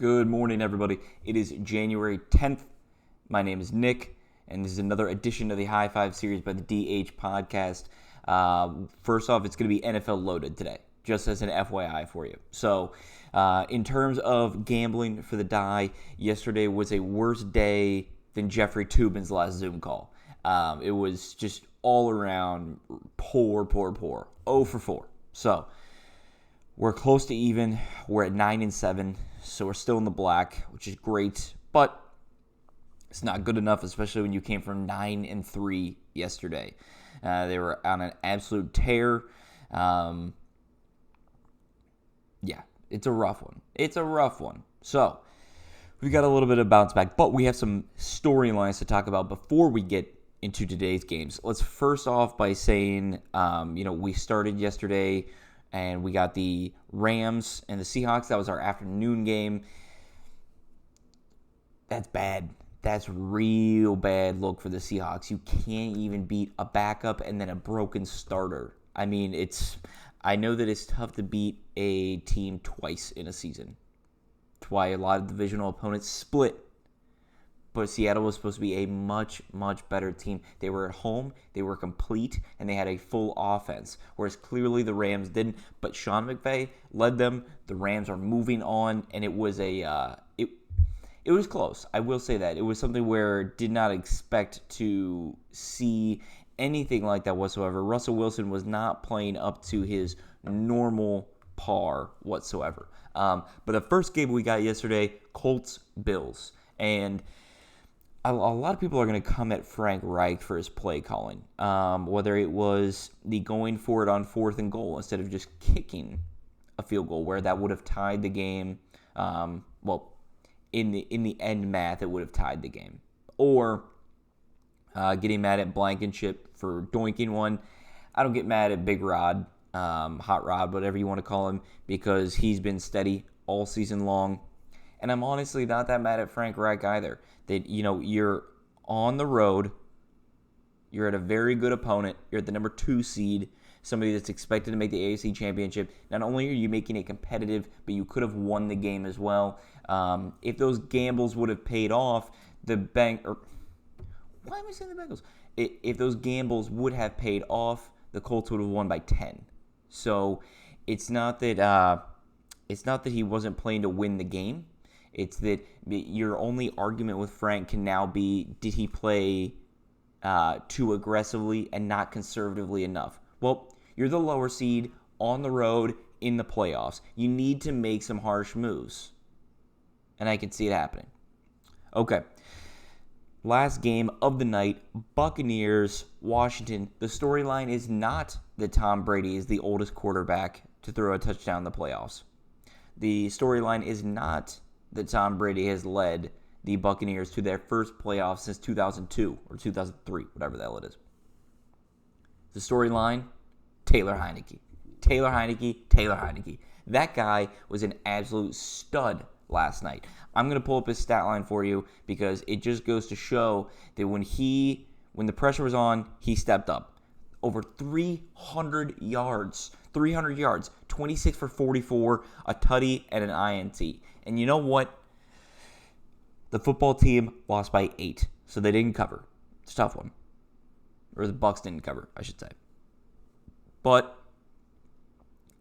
Good morning, everybody. It is January 10th. My name is Nick, and this is another edition of the Hi5 series by the DH podcast. First off, it's going to be NFL loaded today, just as an FYI for you. So, in terms of gambling for the die, yesterday was a worse day than Jeffrey Toobin's last Zoom call. It was just all around poor. 0 for 4. So, we're close to even. We're at 9-7, so we're still in the black, which is great, but it's not good enough, especially when you came from 9-3 yesterday. They were on an absolute tear. It's a rough one. So, we've got a little bit of bounce back, but we have some storylines to talk about before we get into today's games. Let's first off by saying, we started yesterday and we got the Rams and the Seahawks. That was our afternoon game. That's bad. That's real bad look for the Seahawks. You can't even beat a backup and then a broken starter. I mean, I know that it's tough to beat a team twice in a season. That's why a lot of divisional opponents split. But Seattle was supposed to be a much, much better team. They were at home, they were complete, and they had a full offense. Whereas clearly the Rams didn't. But Sean McVay led them. The Rams are moving on, and it was it was close. I will say that. It was something where did not expect to see anything like that whatsoever. Russell Wilson was not playing up to his normal par whatsoever. But the first game we got yesterday, Colts-Bills. And a lot of people are going to come at Frank Reich for his play calling, whether it was the going for it on 4th and goal instead of just kicking a field goal, where that would have tied the game. In the end math, it would have tied the game, or getting mad at Blankenship for doinking one. I don't get mad at Big Rod, Hot Rod, whatever you want to call him, because he's been steady all season long. And I'm honestly not that mad at Frank Reich either. That, you're on the road. You're at a very good opponent. You're at the number 2 seed, somebody that's expected to make the AFC Championship. Not only are you making it competitive, but you could have won the game as well. If those gambles would have paid off, why am I saying the Bengals? If those gambles would have paid off, the Colts would have won by 10. So it's not that he wasn't playing to win the game. It's that your only argument with Frank can now be, did he play too aggressively and not conservatively enough? Well, you're the lower seed on the road in the playoffs. You need to make some harsh moves. And I can see it happening. Okay. Last game of the night, Buccaneers, Washington. The storyline is not that Tom Brady is the oldest quarterback to throw a touchdown in the playoffs. The storyline is not that Tom Brady has led the Buccaneers to their first playoffs since 2002 or 2003, whatever the hell it is. The storyline, Taylor Heineke. Taylor Heineke. That guy was an absolute stud last night. I'm going to pull up his stat line for you because it just goes to show that when the pressure was on, he stepped up. Over 300 yards, 26 for 44, a tutty, and an INT. And you know what? The football team lost by 8, so they didn't cover. It's a tough one. Or the Bucs didn't cover, I should say. But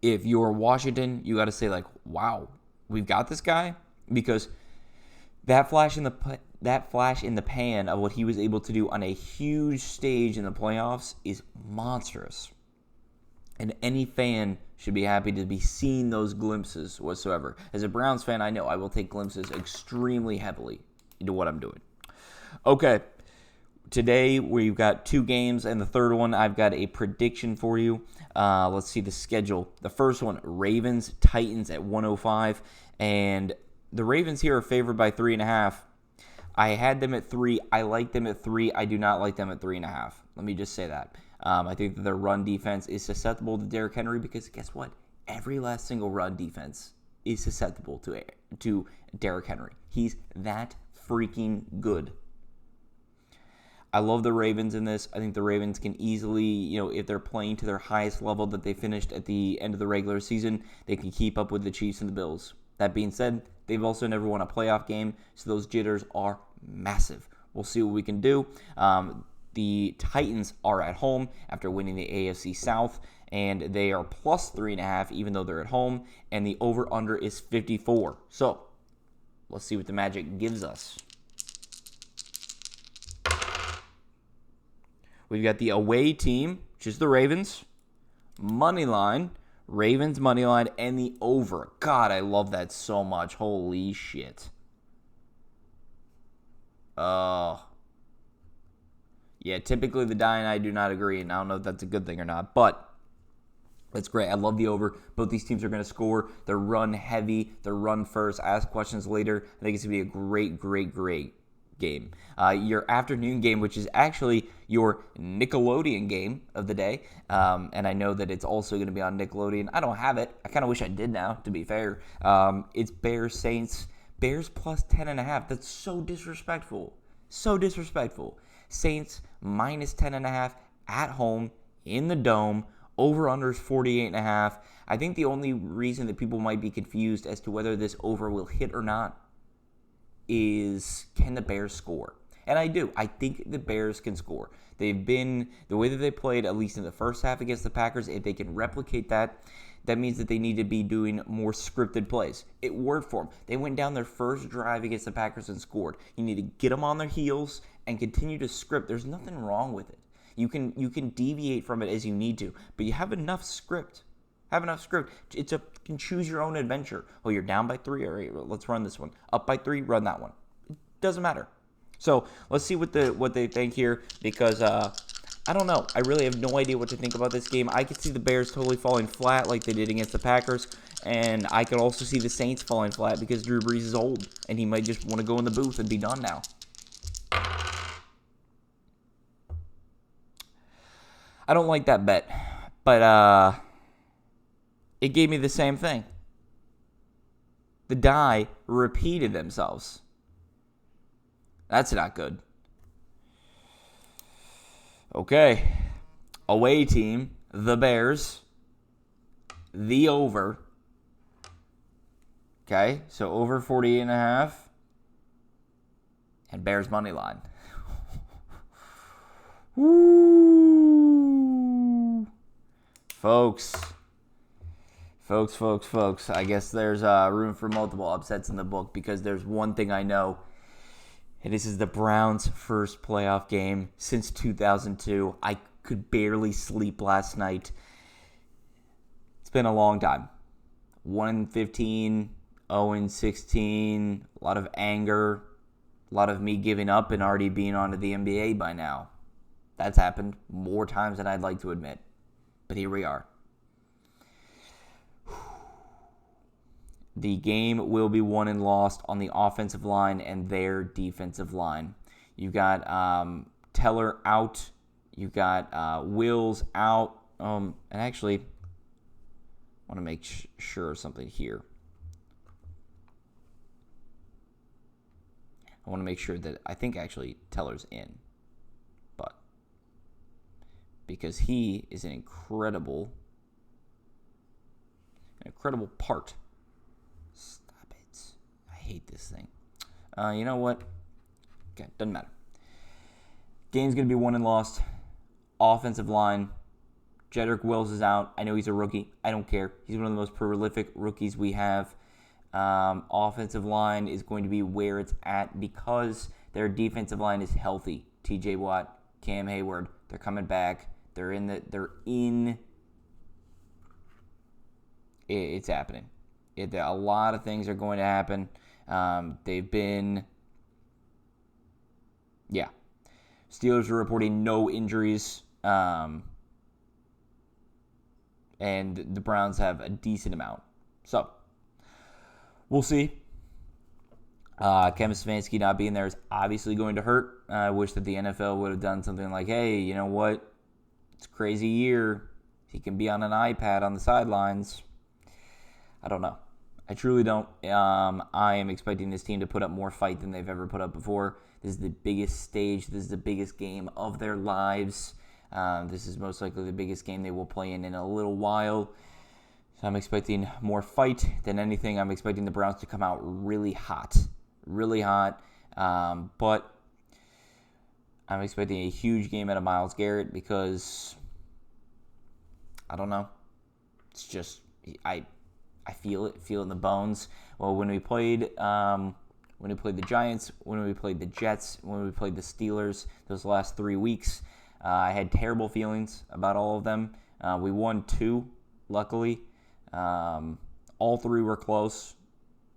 if you're Washington, you got to say, wow, we've got this guy, because that flash in the pan of what he was able to do on a huge stage in the playoffs is monstrous. And any fan should be happy to be seeing those glimpses whatsoever. As a Browns fan, I know I will take glimpses extremely heavily into what I'm doing. Okay, today we've got 2 games, and the third one I've got a prediction for you. Let's see the schedule. The first one, Ravens, Titans at 105, and the Ravens here are favored by 3.5. I had them at 3. I like them at 3. I do not like them at 3.5. Let me just say that. I think that their run defense is susceptible to Derrick Henry because guess what? Every last single run defense is susceptible to Derrick Henry. He's that freaking good. I love the Ravens in this. I think the Ravens can easily, if they're playing to their highest level that they finished at the end of the regular season, they can keep up with the Chiefs and the Bills. That being said, they've also never won a playoff game, so those jitters are massive. We'll see what we can do. The Titans are at home after winning the AFC South, and they are plus 3.5 even though they're at home, and the over-under is 54. So let's see what the Magic gives us. We've got the away team, which is the Ravens, money line, Ravens money line, and the over. God, I love that so much. Holy shit. Yeah, typically the Die and I do not agree, and I don't know if that's a good thing or not, but that's great. I love the over. Both these teams are going to score. They're run heavy. They're run first. Ask questions later. I think it's going to be a great game. Your afternoon game, which is actually your Nickelodeon game of the day, and I know that it's also going to be on Nickelodeon. I don't have it. I kind of wish I did now, to be fair. It's Bears-Saints. Bears plus 10.5. That's so disrespectful. So disrespectful. Saints minus 10.5 at home in the Dome. Over-under is 48.5. I think the only reason that people might be confused as to whether this over will hit or not is, can the Bears score? And I do. I think the Bears can score. They've been, the way that they played, at least in the first half against the Packers, if they can replicate that, that means that they need to be doing more scripted plays. It worked for them. They went down their first drive against the Packers and scored. You need to get them on their heels and continue to script. There's nothing wrong with it. You can deviate from it as you need to, but you have enough script. You can choose your own adventure. Oh, you're down by 3. All right, let's run this one. Up by 3, run that one. It doesn't matter. So let's see what they think here, because I don't know. I really have no idea what to think about this game. I could see the Bears totally falling flat like they did against the Packers, and I could also see the Saints falling flat because Drew Brees is old, and he might just want to go in the booth and be done now. I don't like that bet, but it gave me the same thing. The die repeated themselves. That's not good. Okay. Away team, the Bears. The over. Okay, so over 48.5. And Bears money line. Woo! Folks. I guess there's room for multiple upsets in the book, because there's one thing I know, and this is the Browns' first playoff game since 2002. I could barely sleep last night. It's been a long time. 1-15, 0-16, a lot of anger, a lot of me giving up and already being on to the NBA by now. That's happened more times than I'd like to admit. But here we are. The game will be won and lost on the offensive line and their defensive line. You got Teller out. You got Wills out. And actually, I want to make sure of something here. I want to make sure that I think actually Teller's in. But because he is an incredible part. Stop it. I hate this thing. You know what? Okay, doesn't matter. Game's going to be won and lost. Offensive line. Jedrick Wills is out. I know he's a rookie. I don't care. He's one of the most prolific rookies we have. Offensive line is going to be where it's at because their defensive line is healthy. TJ Watt, Cam Hayward, they're coming back. It's happening. A lot of things are going to happen. Steelers are reporting no injuries. And the Browns have a decent amount. So, we'll see. Kevin Stefanski not being there is obviously going to hurt. I wish that the NFL would have done something like, hey, you know what? It's a crazy year. He can be on an iPad on the sidelines. I don't know. I truly don't. I am expecting this team to put up more fight than they've ever put up before. This is the biggest stage. This is the biggest game of their lives. This is most likely the biggest game they will play in a little while. So I'm expecting more fight than anything. I'm expecting the Browns to come out really hot. But I'm expecting a huge game out of Myles Garrett because I don't know. It's just I feel it in the bones. Well, when we played the Giants, when we played the Jets, when we played the Steelers, those last 3 weeks, I had terrible feelings about all of them. We won 2, luckily. All 3 were close.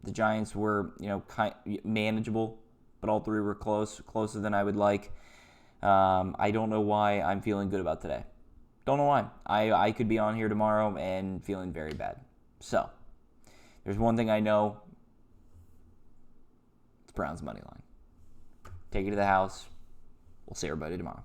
The Giants were, manageable, but all 3 were closer than I would like. I don't know why I'm feeling good about today. Don't know why. I could be on here tomorrow and feeling very bad. So, there's one thing I know. It's Browns money line. Take it to the house. We'll see everybody tomorrow.